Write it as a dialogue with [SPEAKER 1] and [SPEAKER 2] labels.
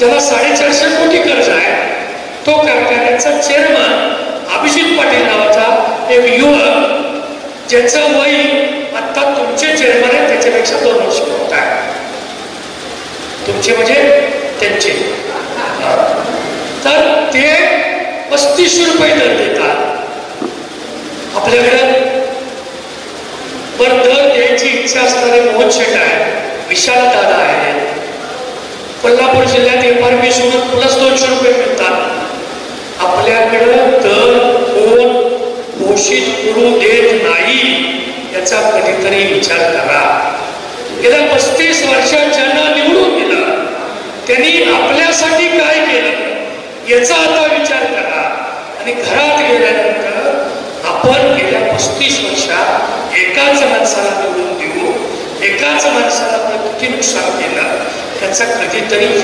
[SPEAKER 1] ज्याला 450 कोटी कर्ज आहे, तो कारखान्याचा चेअरमन अभिजित पाटील नावाचा एक युवक, ज्याचं वय आता तुमचे चेअरमन आहे त्याच्यापेक्षा 2 वर्ष मोठा आहे. तुमचे म्हणजे त्यांचे. तर ते 35 रुपये दर देतात आपल्याकडे. पण दर द्यायची इच्छा असणारे मोहन शेट आहे, विशाल दादा आहे. कोल्हापूर जिल्ह्यात एमआरपी सोडून प्लस 200 रुपये मिळतात. आपल्याकडं दर कोण घोषित करू देत नाही याचा कधीतरी विचार करा. गेल्या 35 वर्षात ज्यांना निवडून दिलं त्यांनी आपल्यासाठी काय केलं याचा आता विचार करा. आणि घरात गेल्यानंतर आपण गेल्या 35 वर्षात एकाच माणसाला निवडून देऊ, एकाच माणसाला आपण किती नुकसान केलं त्याचा कधीतरी